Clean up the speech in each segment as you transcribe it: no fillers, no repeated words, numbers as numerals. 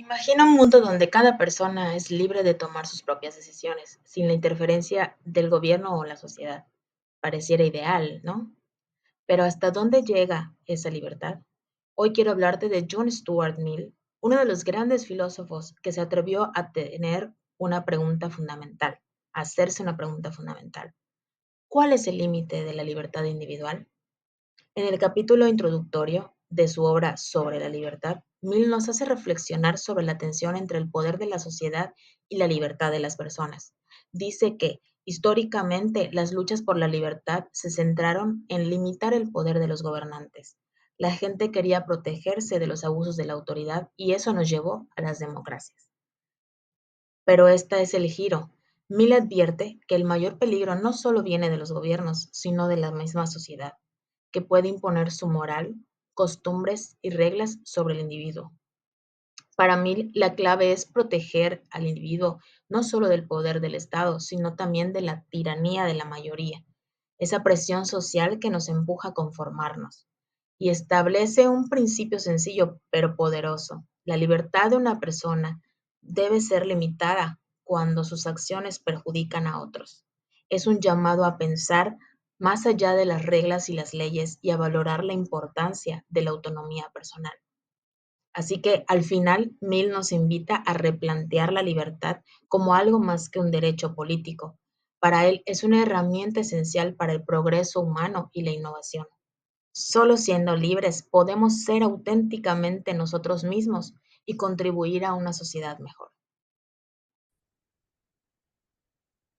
Imagina un mundo donde cada persona es libre de tomar sus propias decisiones, sin la interferencia del gobierno o la sociedad. Pareciera ideal, ¿no? Pero ¿hasta dónde llega esa libertad? Hoy quiero hablarte de John Stuart Mill, uno de los grandes filósofos que se atrevió a tener una pregunta fundamental, a hacerse una pregunta fundamental. ¿Cuál es el límite de la libertad individual? En el capítulo introductorio de su obra Sobre la libertad, Mill nos hace reflexionar sobre la tensión entre el poder de la sociedad y la libertad de las personas. Dice que, históricamente, las luchas por la libertad se centraron en limitar el poder de los gobernantes. La gente quería protegerse de los abusos de la autoridad y eso nos llevó a las democracias. Pero este es el giro. Mill advierte que el mayor peligro no solo viene de los gobiernos, sino de la misma sociedad, que puede imponer su moral, costumbres y reglas sobre el individuo. Para Mill, la clave es proteger al individuo no solo del poder del Estado, sino también de la tiranía de la mayoría, esa presión social que nos empuja a conformarnos. Y establece un principio sencillo pero poderoso. La libertad de una persona debe ser limitada cuando sus acciones perjudican a otros. Es un llamado a pensar más allá de las reglas y las leyes y a valorar la importancia de la autonomía personal. Así que al final, Mill nos invita a replantear la libertad como algo más que un derecho político. Para él es una herramienta esencial para el progreso humano y la innovación. Solo siendo libres podemos ser auténticamente nosotros mismos y contribuir a una sociedad mejor.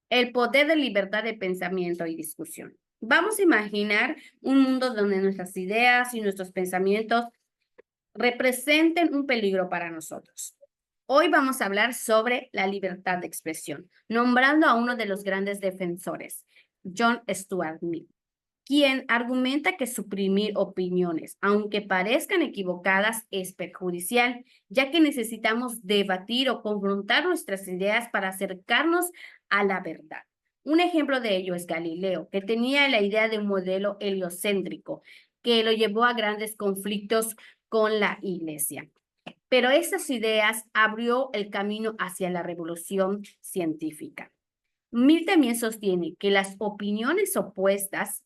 El poder de libertad de pensamiento y discusión. Vamos a imaginar un mundo donde nuestras ideas y nuestros pensamientos representen un peligro para nosotros. Hoy vamos a hablar sobre la libertad de expresión, nombrando a uno de los grandes defensores, John Stuart Mill, quien argumenta que suprimir opiniones, aunque parezcan equivocadas, es perjudicial, ya que necesitamos debatir o confrontar nuestras ideas para acercarnos a la verdad. Un ejemplo de ello es Galileo, que tenía la idea de un modelo heliocéntrico, que lo llevó a grandes conflictos con la Iglesia. Pero esas ideas abrió el camino hacia la revolución científica. Mill también sostiene que las opiniones opuestas,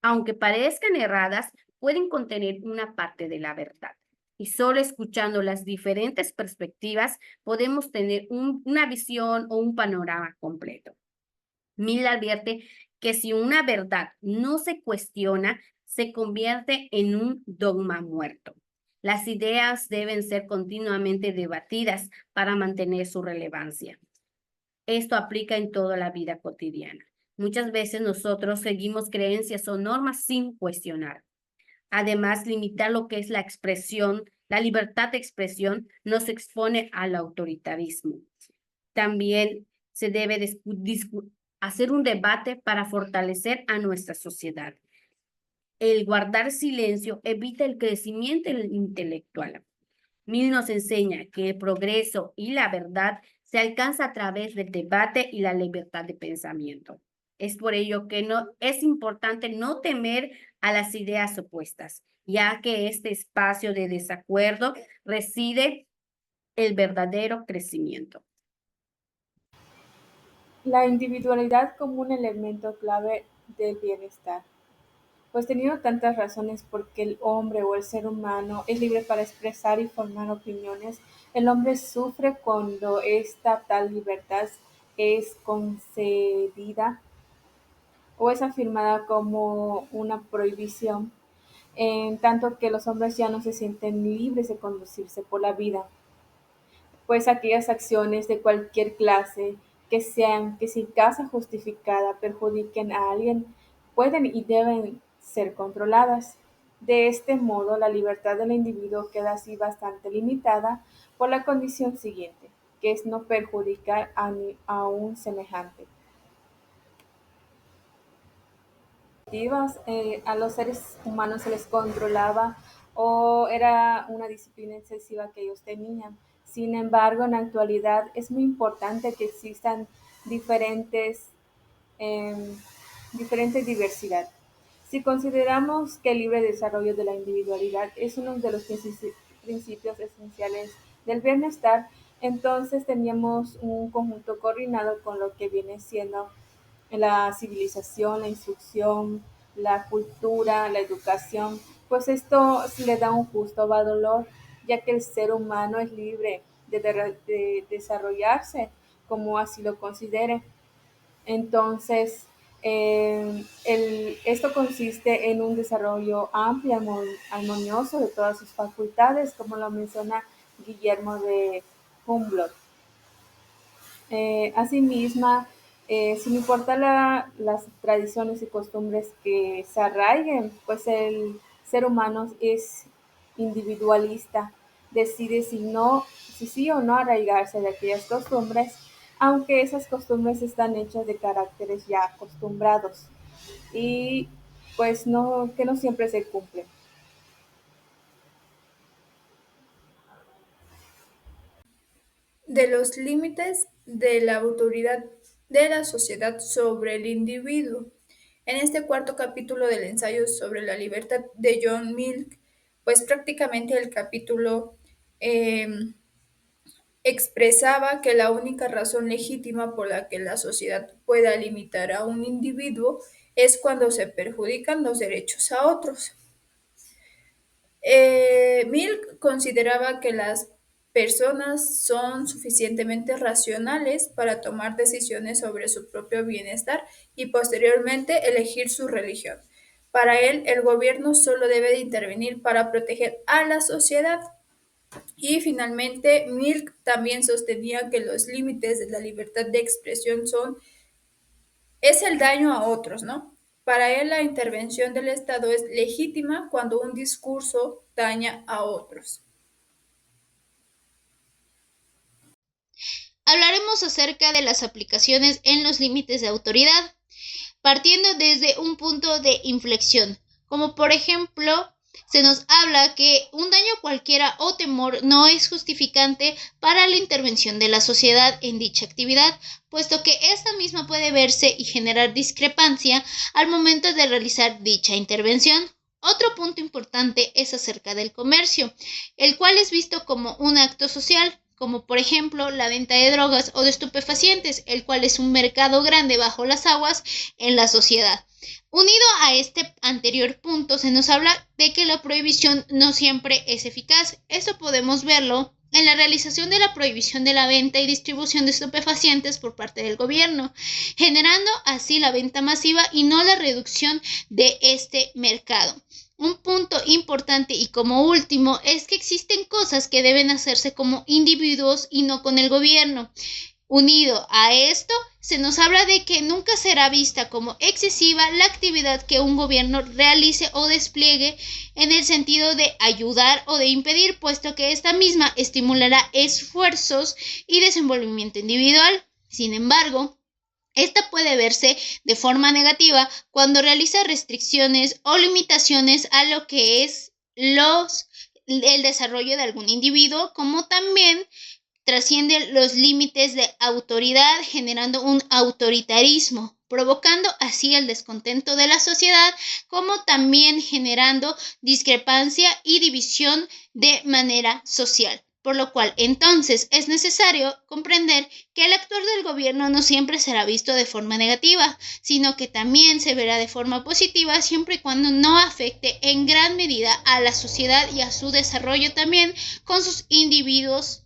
aunque parezcan erradas, pueden contener una parte de la verdad. Y solo escuchando las diferentes perspectivas podemos tener una visión o un panorama completo. Mill advierte que si una verdad no se cuestiona, se convierte en un dogma muerto. Las ideas deben ser continuamente debatidas para mantener su relevancia. Esto aplica en toda la vida cotidiana. Muchas veces nosotros seguimos creencias o normas sin cuestionar. Además, limitar lo que es la expresión, la libertad de expresión, nos expone al autoritarismo. También se debe hacer un debate para fortalecer a nuestra sociedad. El guardar silencio evita el crecimiento intelectual. Mill nos enseña que el progreso y la verdad se alcanza a través del debate y la libertad de pensamiento. Es por ello que no es importante no temer a las ideas opuestas, ya que este espacio de desacuerdo reside el verdadero crecimiento. La individualidad como un elemento clave del bienestar. Pues teniendo tantas razones por qué el hombre o el ser humano es libre para expresar y formar opiniones, el hombre sufre cuando esta tal libertad es concedida o es afirmada como una prohibición, en tanto que los hombres ya no se sienten libres de conducirse por la vida, pues aquellas acciones de cualquier clase que sean que sin causa justificada perjudiquen a alguien pueden y deben ser controladas. De este modo, la libertad del individuo queda así bastante limitada por la condición siguiente, que es no perjudicar a un semejante. A los seres humanos se les controlaba o era una disciplina excesiva que ellos tenían. Sin embargo, en la actualidad es muy importante que existan diferentes, em, diferente diversidad. Si consideramos que el libre desarrollo de la individualidad es uno de los principios esenciales del bienestar, entonces teníamos un conjunto coordinado con lo que viene siendo la civilización, la instrucción, la cultura, la educación, pues esto le da un justo valor, ya que el ser humano es libre de desarrollarse como así lo considere. Entonces, esto consiste en un desarrollo amplio, armonioso de todas sus facultades, como lo menciona Guillermo de Humboldt. Asimismo, sin importar las tradiciones y costumbres que se arraiguen, pues el ser humano es individualista, decide si sí o no arraigarse de aquellas costumbres, aunque esas costumbres están hechas de caracteres ya acostumbrados y pues que no siempre se cumplen. De los límites de la autoridad de la sociedad sobre el individuo. En este cuarto capítulo del ensayo sobre la libertad de John Milk, pues prácticamente el capítulo eh, expresaba que la única razón legítima por la que la sociedad pueda limitar a un individuo es cuando se perjudican los derechos a otros. Milk consideraba que las personas son suficientemente racionales para tomar decisiones sobre su propio bienestar y posteriormente elegir su religión. Para él, el gobierno solo debe de intervenir para proteger a la sociedad. Y finalmente, Milk también sostenía que los límites de la libertad de expresión es el daño a otros, ¿no? Para él la intervención del Estado es legítima cuando un discurso daña a otros. Hablaremos acerca de las aplicaciones en los límites de autoridad, partiendo desde un punto de inflexión, como por ejemplo, se nos habla que un daño cualquiera o temor no es justificante para la intervención de la sociedad en dicha actividad, puesto que esta misma puede verse y generar discrepancia al momento de realizar dicha intervención. Otro punto importante es acerca del comercio, el cual es visto como un acto social, como por ejemplo la venta de drogas o de estupefacientes, el cual es un mercado grande bajo las aguas en la sociedad. Unido a este anterior punto, se nos habla de que la prohibición no siempre es eficaz. Esto podemos verlo en la realización de la prohibición de la venta y distribución de estupefacientes por parte del gobierno, generando así la venta masiva y no la reducción de este mercado. Un punto importante y como último es que existen cosas que deben hacerse como individuos y no con el gobierno. Unido a esto, se nos habla de que nunca será vista como excesiva la actividad que un gobierno realice o despliegue en el sentido de ayudar o de impedir, puesto que esta misma estimulará esfuerzos y desenvolvimiento individual. Sin embargo, esta puede verse de forma negativa cuando realiza restricciones o limitaciones a lo que es el desarrollo de algún individuo, como también trasciende los límites de autoridad, generando un autoritarismo, provocando así el descontento de la sociedad, como también generando discrepancia y división de manera social. Por lo cual, entonces, es necesario comprender que el actuar del gobierno no siempre será visto de forma negativa, sino que también se verá de forma positiva siempre y cuando no afecte en gran medida a la sociedad y a su desarrollo también con sus individuos